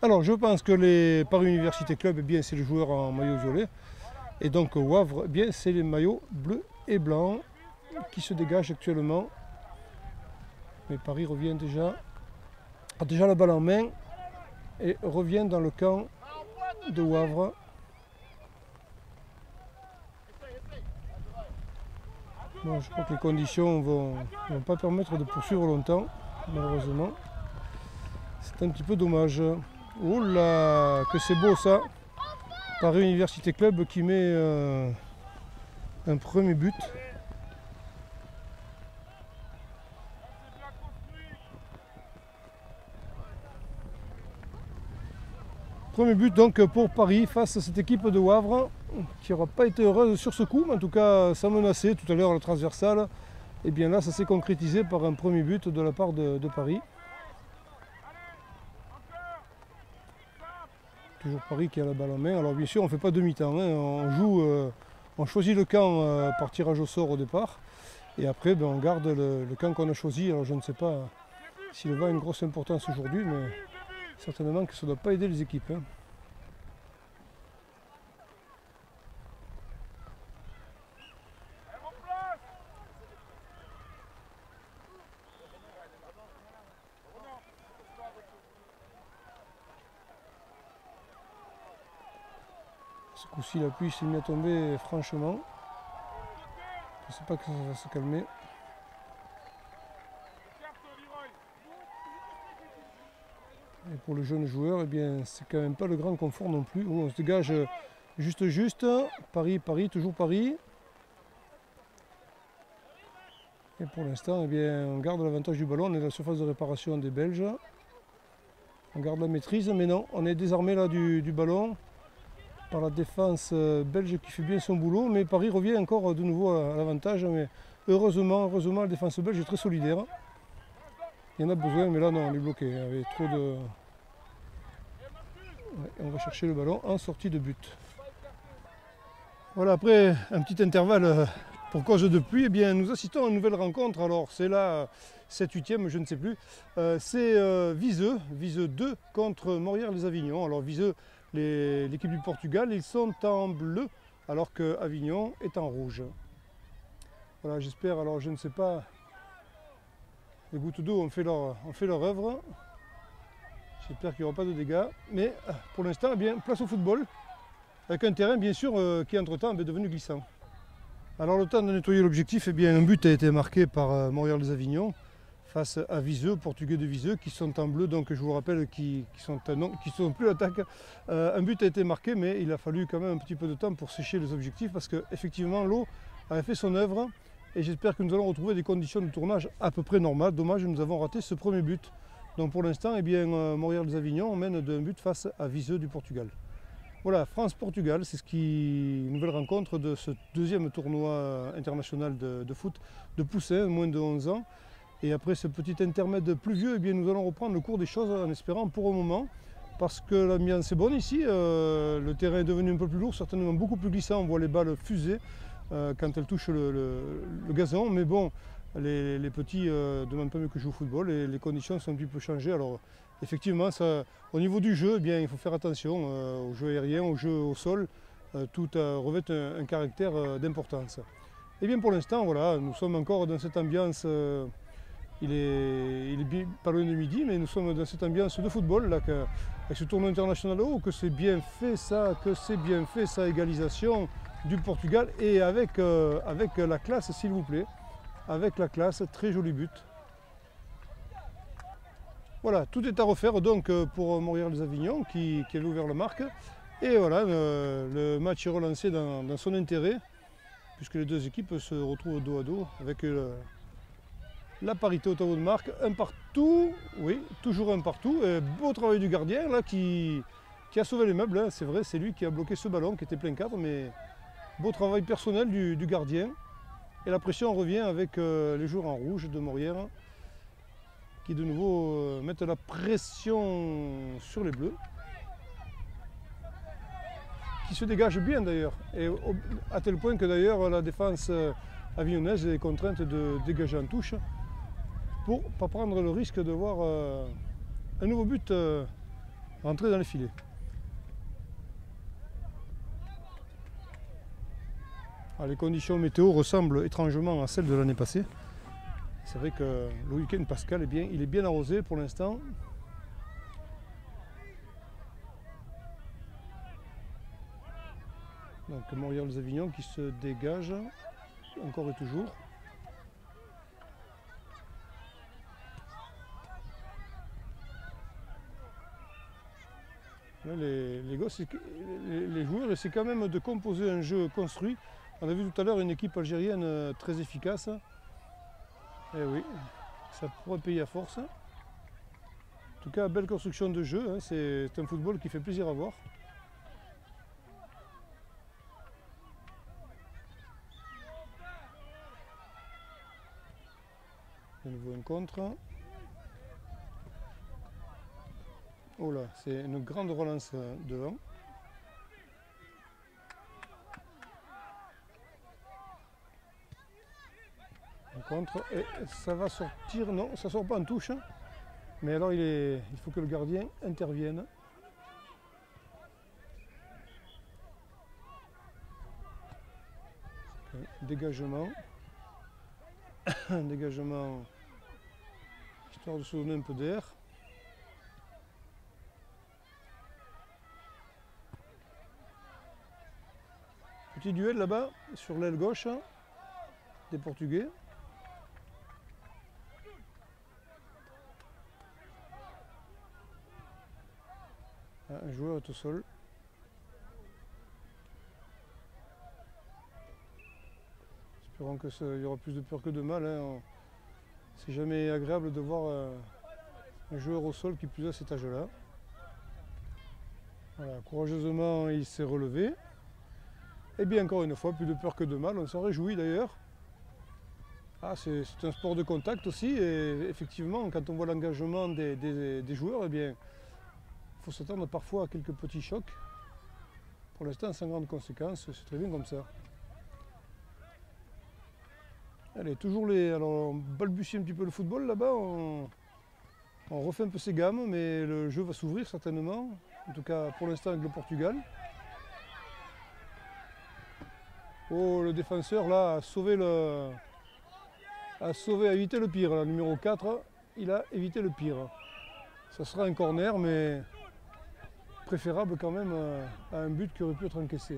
Alors je pense que les Paris Université Club, eh bien c'est les joueurs en maillot violet. Et donc Wavre, eh bien c'est les maillots bleus et blancs qui se dégagent actuellement. Mais Paris revient déjà, a déjà la balle en main et revient dans le camp de Wavre. Bon, je crois que les conditions ne vont pas permettre de poursuivre longtemps, malheureusement. C'est un petit peu dommage. Oh là, que c'est beau ça! Paris Université Club qui met un premier but. Premier but donc pour Paris face à cette équipe de Wavre qui n'aura pas été heureuse sur ce coup, mais en tout cas ça menaçait tout à l'heure le transversal. Et bien là ça s'est concrétisé par un premier but de la part de Paris. Toujours Paris qui a la balle en main. Alors bien sûr on ne fait pas demi-temps, hein. On joue, on choisit le camp par tirage au sort au départ. Et après ben, on garde le camp qu'on a choisi. Alors je ne sais pas si le vent a une grosse importance aujourd'hui, mais certainement que ça ne doit pas aider les équipes. Hein. Ce coup-ci, la pluie s'est mise à tomber franchement. Je ne sais pas que ça va se calmer. Et pour le jeune joueur, eh bien, c'est quand même pas le grand confort non plus. Oh, on se dégage juste. Paris, toujours Paris. Et pour l'instant, eh bien, on garde l'avantage du ballon. On est dans la surface de réparation des Belges. On garde la maîtrise, mais non, on est désarmé là du ballon par la défense belge qui fait bien son boulot. Mais Paris revient encore de nouveau à l'avantage. Mais heureusement, la défense belge est très solidaire. Il y en a besoin, mais là non, on est bloqué. Il y avait trop de... Ouais, on va chercher le ballon en sortie de but. Voilà, après un petit intervalle pour cause de pluie, eh bien, nous assistons à une nouvelle rencontre. Alors c'est la 7-8e, je ne sais plus. C'est Viseu 2 contre Morières-les-Avignon. Alors Viseu, l'équipe du Portugal, ils sont en bleu alors que Avignon est en rouge. Voilà, j'espère, alors je ne sais pas... Les gouttes d'eau ont fait leur œuvre. J'espère qu'il n'y aura pas de dégâts. Mais pour l'instant, eh bien, place au football. Avec un terrain, bien sûr, qui entre-temps est devenu glissant. Alors, le temps de nettoyer l'objectif, eh bien, un but a été marqué par Morières-les-Avignon face à Viseu, Portugais de Viseu, qui sont en bleu. Donc, je vous rappelle, qui sont plus l'attaque. Un but a été marqué, mais il a fallu quand même un petit peu de temps pour sécher les objectifs parce qu'effectivement, l'eau avait fait son œuvre. Et j'espère que nous allons retrouver des conditions de tournage à peu près normales. Dommage, nous avons raté ce premier but. Donc pour l'instant, eh bien, Morières-les-Avignon mène d'un but face à Viseu du Portugal. Voilà, France-Portugal, c'est une nouvelle rencontre de ce deuxième tournoi international de foot de poussins, moins de 11 ans. Et après ce petit intermède pluvieux, eh bien, nous allons reprendre le cours des choses en espérant pour un moment. Parce que l'ambiance est bonne ici, le terrain est devenu un peu plus lourd, certainement beaucoup plus glissant, on voit les balles fuser quand elles touchent le gazon. Mais bon, les petits ne demandent pas mieux que jouer au football et les conditions sont un petit peu changées. Alors effectivement, au niveau du jeu, eh bien, il faut faire attention au jeu aérien, au jeu au sol. Tout revêt un caractère d'importance. Et bien pour l'instant, voilà, nous sommes encore dans cette ambiance, il est pas loin de midi, mais nous sommes dans cette ambiance de football, là, avec ce tournoi international. Oh, que c'est bien fait ça, égalisation du Portugal et avec la classe, s'il vous plaît. Avec la classe, très joli but. Voilà, tout est à refaire donc pour Morières-les-Avignon qui avait ouvert la marque. Et voilà, le match est relancé dans son intérêt, puisque les deux équipes se retrouvent dos à dos avec la parité au tableau de marque. Un partout, oui, toujours un partout. Et beau travail du gardien là qui a sauvé les meubles, hein. C'est vrai, c'est lui qui a bloqué ce ballon qui était plein cadre, mais beau travail personnel du gardien. Et la pression revient avec les joueurs en rouge de Morières qui de nouveau mettent la pression sur les bleus. Qui se dégage bien d'ailleurs. Et à tel point que d'ailleurs la défense avignonnaise et les contraintes de dégager en touche pour ne pas prendre le risque de voir un nouveau but rentrer dans les filets. Alors, les conditions météo ressemblent étrangement à celles de l'année passée. C'est vrai que le week-end pascal il est bien arrosé pour l'instant. Donc Montréal-Avignon qui se dégage encore et toujours. Là, les joueurs essaient quand même de composer un jeu construit. On a vu tout à l'heure une équipe algérienne très efficace. Eh oui, ça pourrait payer à force. En tout cas, belle construction de jeu, hein. C'est un football qui fait plaisir à voir. De nouveau un contre. Oh là, c'est une grande relance devant. Un contre, et ça va sortir, non, ça sort pas en touche. Mais alors il faut que le gardien intervienne. Dégagement. Un dégagement histoire de se donner un peu d'air. Petit duel là-bas sur l'aile gauche des Portugais. Un joueur est au sol. Espérons qu'il y aura plus de peur que de mal, hein. C'est jamais agréable de voir un joueur au sol qui plus à cet âge-là. Voilà, courageusement il s'est relevé. Et bien encore une fois, plus de peur que de mal, on s'en réjouit d'ailleurs. Ah, c'est un sport de contact aussi, et effectivement, quand on voit l'engagement des joueurs, eh bien, il faut s'attendre parfois à quelques petits chocs. Pour l'instant, sans grande conséquence, c'est très bien comme ça. Allez, toujours alors on balbutie un petit peu le football là-bas, on refait un peu ses gammes, mais le jeu va s'ouvrir certainement, en tout cas pour l'instant avec le Portugal. Oh, le défenseur là a évité le pire, le numéro 4, il a évité le pire. Ça sera un corner, mais préférable quand même à un but qui aurait pu être encaissé.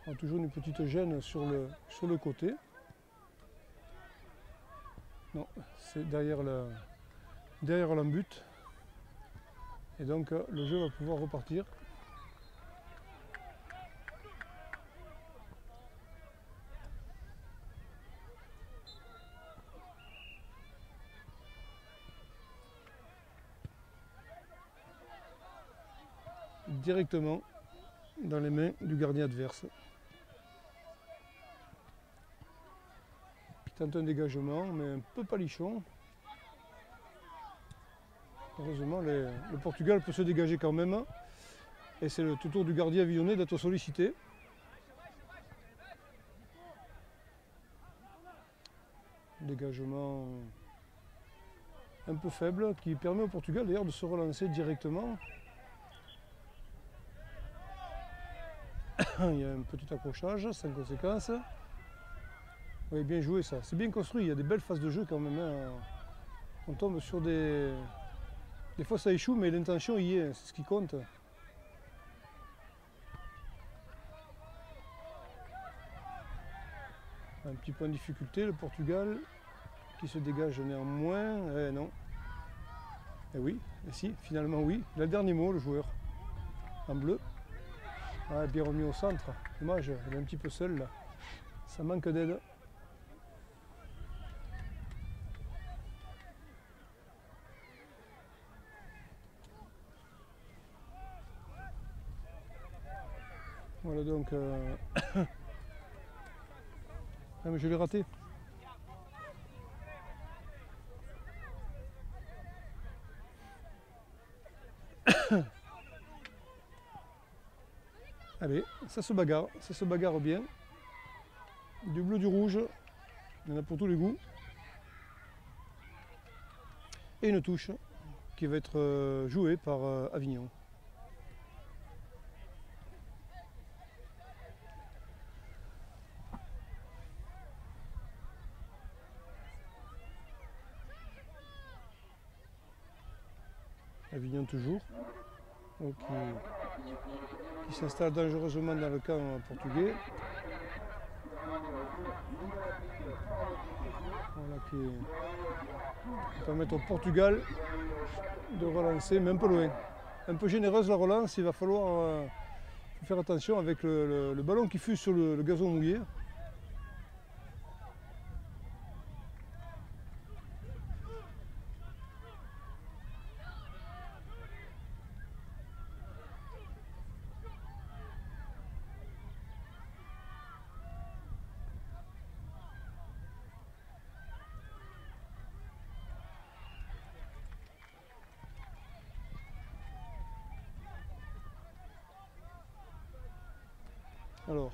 On a toujours une petite gêne sur le côté. Non, c'est derrière l'embut. Et donc le jeu va pouvoir repartir. Directement dans les mains du gardien adverse. Qui tente un dégagement, mais un peu palichon. Heureusement, le Portugal peut se dégager quand même. Et c'est le tout tour du gardien avignonnais d'être sollicité. Dégagement un peu faible qui permet au Portugal d'ailleurs de se relancer directement. Il y a un petit accrochage sans conséquence. Oui, bien joué ça. C'est bien construit, il y a des belles phases de jeu quand même, hein. On tombe sur des fois ça échoue, mais l'intention y est, c'est ce qui compte. Un petit point de difficulté, le Portugal qui se dégage néanmoins. Non. Eh oui, et si, finalement oui. Il a le dernier mot, le joueur. En bleu. Ah, bien remis au centre. Dommage, il est un petit peu seul là. Ça manque d'aide. Voilà donc. Ah, mais je l'ai raté. Allez, ça se bagarre bien. du bleu, du rouge, il y en a pour tous les goûts. Et une touche qui va être jouée par Avignon. Avignon toujours, donc, qui s'installe dangereusement dans le camp portugais. Voilà, qui va permettre au Portugal de relancer, mais un peu loin. Un peu généreuse la relance, il va falloir faire attention avec le ballon qui fuse sur le gazon mouillé. Alors,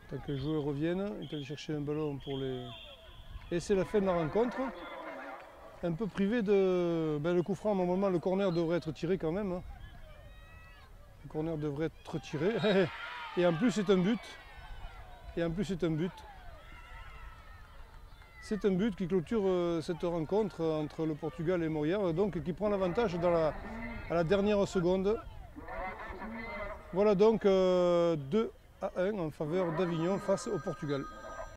tant que les joueurs reviennent, il est allé chercher un ballon pour les... Et c'est la fin de la rencontre. Un peu privé de... le coup franc, normalement le corner devrait être tiré quand même. Le corner devrait être tiré. Et en plus c'est un but. C'est un but qui clôture cette rencontre entre le Portugal et Morières, donc qui prend l'avantage à la dernière seconde. Voilà donc 2-1 en faveur d'Avignon face au Portugal.